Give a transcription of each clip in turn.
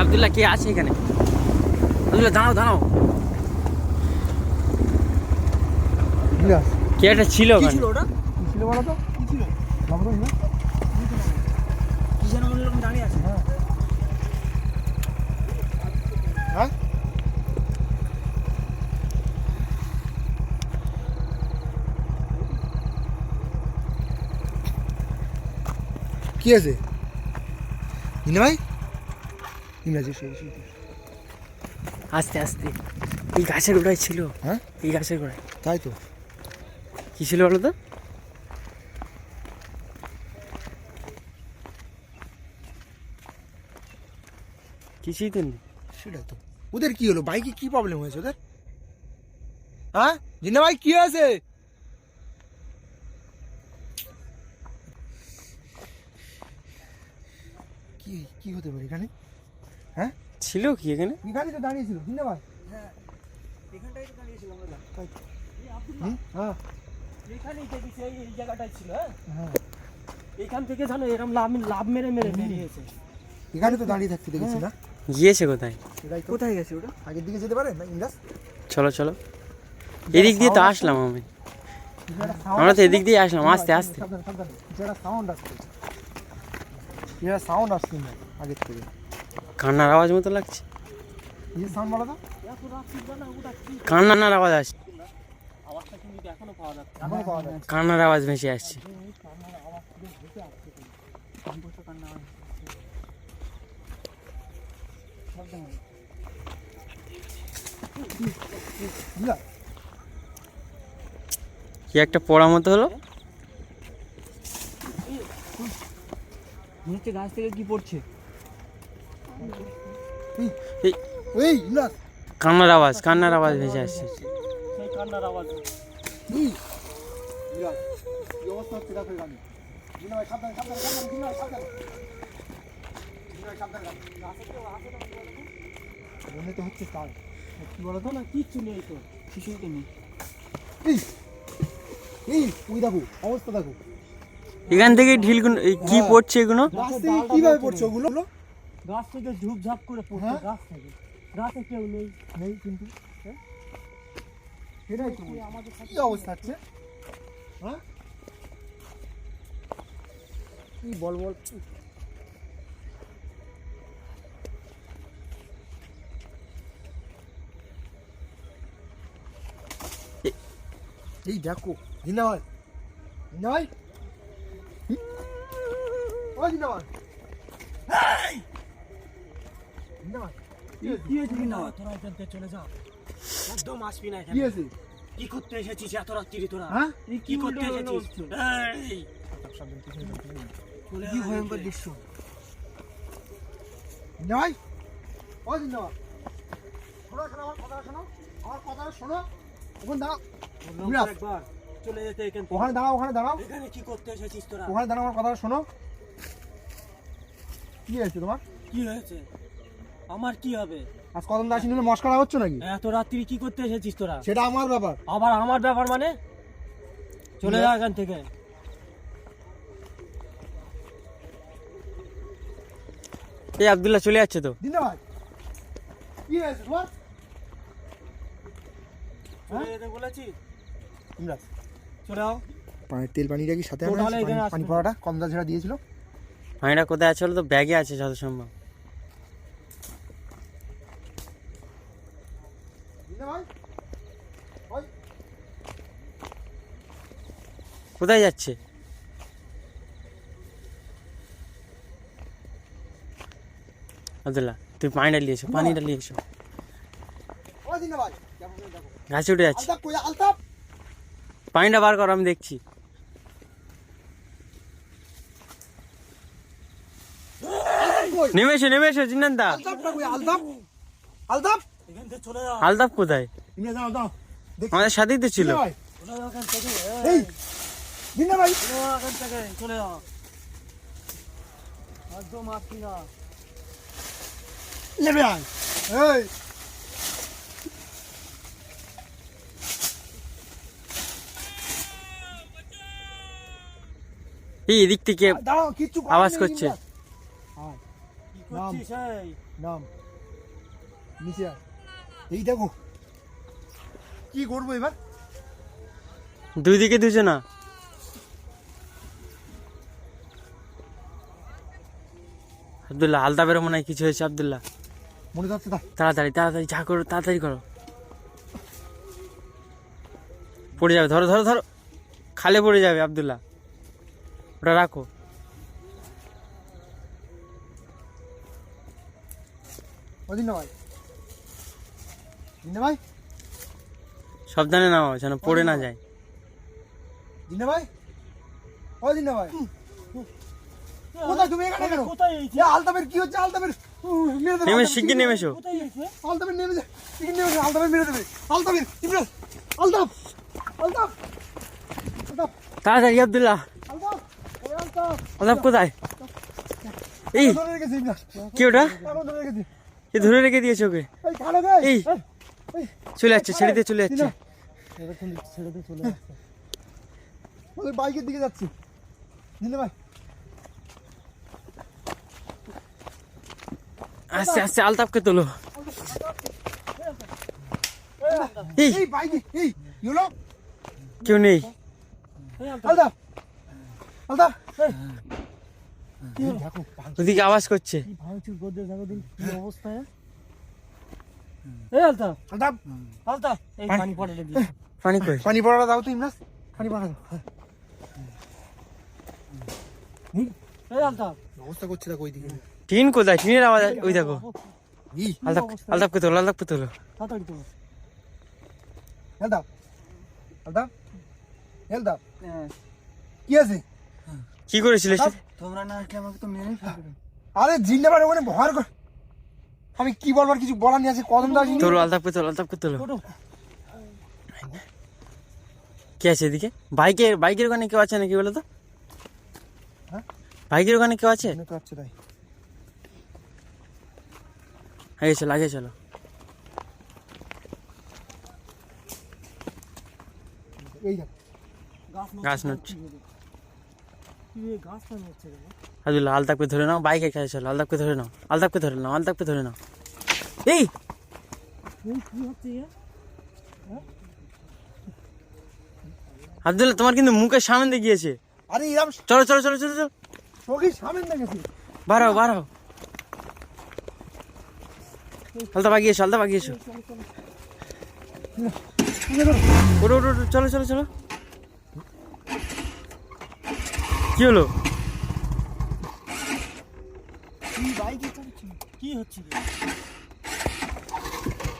আব্দুল্লাহ কে আছে এখানে? আব্দুল্লাহ দাঁড়াও দাঁড়াও, কে একটা ছিল কি ওখানে। ছিল ওটা? কি ছিল বলো তো? কি ছিল? লাবড়ই না? কি যেন অন্যরকম দাঁড়িয়ে আছে। হ্যাঁ কি আছে ইনা ভাই? ইংরাজি আস্তে আস্তে, এই গাছের গোড়ায় ছিল। হ্যাঁ এই গাছের গোড়ায় তাই তো। কি ছিল বলো তো? কিছুই তো নেই। সেটাই তো। ওদের কি হলো? বাইকে কি প্রবলেম হয়েছে ওদের? হ্যাঁ জিন্না ভাই কি হয়েছে? কি কি হতে পারে এখানে? হ্যাঁ ছিল কি এখানে? এখানে তো দাঁড়িয়েছিল জিন্না ভাই। হ্যাঁ, এখানটাই তো দাঁড়িয়েছিলাম আমরা। তাই তো। এই আব্দুল্লাহ, হ্যাঁ এখানেই দেখেছি, এই জায়গাটাই ছিল। হ্যাঁ, হ্যাঁ এখান থেকে জানো এরকম লাভ মেরে বেরিয়েছে। এখানে তো দাঁড়িয়ে থাকতে দেখেছি না? গিয়েছে কোথায়? সেটাই তো। কোথায় গেছে ওটা? আগের দিকে যেতে পারে না ইন্দাস? চলো চলো, এদিক দিয়ে তো আসলাম আমি। আমরা তো এদিক দিয়ে আসলাম আস্তে আস্তে। সাউন্ড আসছে, এটা সাউন্ড আসছে না আগের থেকে। কান্নার আওয়াজ মতো লাগছে। কি সাউন্ড বলো তো? এত রাত্রি জানা ওটা কি কান্নার আওয়াজ আসছে, আওয়াজটা কিন্তু এখনো পাওয়া যাচ্ছে। এখনো পাওয়া যাচ্ছে। কান্নার আওয়াজ ভেসে আসছে। বুঝলা? কি একটা পড়া মতো হলো। নিচে গাছ থেকে কি পড়ছে? এই ওই ইন্দাস কান্নার আওয়াজ ভেসে আসছে। সেই কান্নার আওয়াজ। এই ইন্দাস কি অবস্থা হচ্ছে দেখো এখানে। জিন্না ভাই সাবধান সাবধান সাবধান জিন্না ভাই সাবধান। জিন্না ভাই সাবধান। মনে তো হচ্ছে তাই। কি বলো তো? না কিচ্ছু নেই তো, কিছুই তো নেই। এই এই ওই দেখো অবস্থা দেখো। এখান থেকে ঢিলগুলো কি পড়ছে এগুলো? গাছ থেকে কিভাবে পড়ছে ওগুলো? গাছ থেকে ঝুপঝাপ করে পড়ছে। হ্যাঁ? গাছ থেকে, গাছে কেউ নেই। নেই কিন্তু এটাই তো বলছি। আমাদের কি অবস্থা হচ্ছে? হ্যাঁ কি বল বল। এই দেখো জিন্না ভাই, জিন্না ভাই, ও জিন্না ভাই, জিন্না ভাই কি হয়েছে না? তোরা এখান থেকে চলে যা, একদম আসবি না কি এখানে। আছে? কি করতে এসেছিস এত রাত্রি তোরা? হ্যাঁ কি করতে এসেছিস? এই, কি ভয়ঙ্কর দৃশ্য। জিন্না ভাই, ও জিন্না ভাই, শোনো শোনো আমার কথাটা শোনো, আমার কথাটা শোনো। ওখানে দাঁড়াও, বললাম তো একবার চলে যেতে এখান থেকে। ওখানে দাঁড়াও, ওখানে দাঁড়াও, এখানে কি করতে এসেছিস তোরা? ওখানে দাঁড়াও, আমার কথাটা শোনো। কি হয়েছে তোমার? কি হয়েছে? আমার কি হবে? আজ কদম দাসী নিলে মস্করা হচ্ছে নাকি? এত রাত্রি কি করতে এসেছিস তোরা? সেটা আমার ব্যাপার। আবার আমার ব্যাপার মানে? চলে যা এখান থেকে। এই আব্দুল্লাহ চলে যাচ্ছে তো। জিন্না ভাই কি হয়েছে তোমার? চলে যেতে বলেছি, ইমরাজ চলে যাও। পানির তেল পানিটা কি সাথে তো আনা তাহলে আছে? এখানে পানি আসবে। পড়াটা কম দা যেটা দিয়েছিল। পানিটা কোথায় আছে বলো তো? ব্যাগে আছে যত সম্ভব। জিন্না ভাই ওই কোথায় যাচ্ছে? আব্দুল্লাহ তুই পানিটা নিয়ে এসো, পানিটা নিয়ে এসো। ও জিন্না ভাই দেখো দেখো গাছে উঠে যাচ্ছে, আলতাপ কই আলতাপ? পানিটা বার কর, আমি দেখছি। আলতাপ কই? নেমে এসো জিন্নান দা। আলতাপটা কই? আলতাপ আলতাপ এখান থেকে চলে যাও। আলতাফ কোথায়? ইমরাজ দাও দাও দেখি। আমাদের সাথেই তো ছিল। জিন্না ভাই চলে যাও এখান থেকে। এই জিন্না ভাই চলে যাও এখান থেকে, চলে যাও। একদম আসবি না। নেবে আয়। এই এই এদিক থেকে দাঁড়াও কিচ্ছু করার আওয়াজ নেই, করছে। ইমরাজ। হ্যাঁ কি করছিস এই? নাম নিচে আয়। এই দেখো কি করবো এবার। দুই দিকে দুজনা। আব্দুল্লাহ আলতাফের মনে হয় কিছু হয়েছে। আব্দুল্লাহ মনে যাচ্ছে তা তাড়াতাড়ি তাড়াতাড়ি যা করো তাড়াতাড়ি করো। পড়ে যাবে, ধরো ধরো ধরো, খালে পড়ে যাবে। আব্দুল্লাহ ওটা রাখো। ওদিন না ভাই, দিনে ভাই, সাবধানে নাও যেন পড়ে না যায়। দিনে ভাই, ও দিনে ভাই, কোথায় তুমি এখানে কেন? কোথায় এইছে? এ আলতাফের কি হচ্ছে? আলতাফের মেরে দেবে। নেমে শিগগির নেমে এসো। কোথায় এইছে? আলতাফের নেমে যায়, শিগগির নেমে যায়, আলতাফের মেরে দেবে। আলতাফের ইমরান, আলতাফ, আলতাফ, আলতাফ, তাড়াতাড়ি আব্দুল্লাহ। আলতাফ, ওই আলতাফ, আলতাফ কোথায়? এই ধরে রেখেছে ইমরান, কি ওটা? এখন ধরে রেখেছে। এ ধরে রেখে দিয়েছে ওকে। এই খালে গে, এই এই চলে যাচ্ছে, ছেড়ে দিয়ে চলে যাচ্ছে। ছেড়ে দে, চলে আসছে। ওই বাইকের দিকে যাচ্ছে। দিনে ভাই, আস্তে আস্তে আলতাফকে তোলো। এই এই বাইকে, এই কি হলো? কেউ নেই। এই আলতা, আলতাফ, আলতাফ, এই দেখো ওদিকে আওয়াজ করছে। কি ভাঙচুর করতে দেখো দিন কি অবস্থা। এই আলতা, আলতাফ, আলতা, এই পানি পড়াটা দি। পানি কই? পানি পড়াটা দাও তো ইমরান, পানি পড়া দাও। এই আলতা, অবস্থা করছে দেখো ওইদিকে। টিন কোথায়? টিনের আওয়াজ। ওই দেখো এই আলতাফ, আলতাফকে তোলো, আলতাফকে তোলো। তাড়াতাড়ি তো। আলতাফ, আলতাফ, আলতাফ, কি আছে? কি করেছিল সে? তোমরা না আসলে আমাকে তো মেরেই ফেলবে। আরে জিন্দাবাদ ওখানে ভর কর। আমি কি বলবার কিছু বলার নিয়ে আছে, কদম দাস তোলো আলতাফকে তোলো, আলতাফকে তোলো। ছোট, কে আছে এদিকে? বাইকের বাইকের ওখানে কেউ আছে নাকি বলো তো? হ্যাঁ? বাইকের ওখানে কেউ আছে? মনে করছে তাই। আগে চলো, আগে চলো। এই দেখ, গাছ নড়ছে। কি রে, গাছটা নড়ছে রে। আব্দুল্লাহ আলতাফকে ধরে নাও, বাইকের কাছে চলো। আলতাফকে ধরে নাও, আলতাফকে ধরে নাও, আলতাফকে ধরে নাও। এই এই কি হচ্ছে এ? আব্দুল্লাহ তোমার কিন্তু মুখের সামনে দিয়ে গিয়েছে। আরে এরকম চলো চলো চলো চলো চলো, চোখের সামনে দেখেছি। বাড়াও বাড়াও। আলতাফ আগিয়েছো, আলতাফ আগিয়েছো। ওটো ওটো ওটো, চলো চলো চলো। কি হলো? কি বাইকে চড়ছি? কি হচ্ছে রে?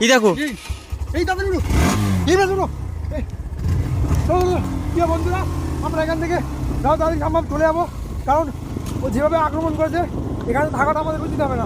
এই দেখো এই এই তাড়াতাড়ি উঠো, ইমরান উঠো। এই চলো চলো, কি বন্ধুরা, আমরা এখান থেকে যাও তাড়াতাড়ি সম্ভব চলে যাবো, কারণ ও যেভাবে আক্রমণ করেছে এখানে থাকাটা আমাদের উচিত হবে না।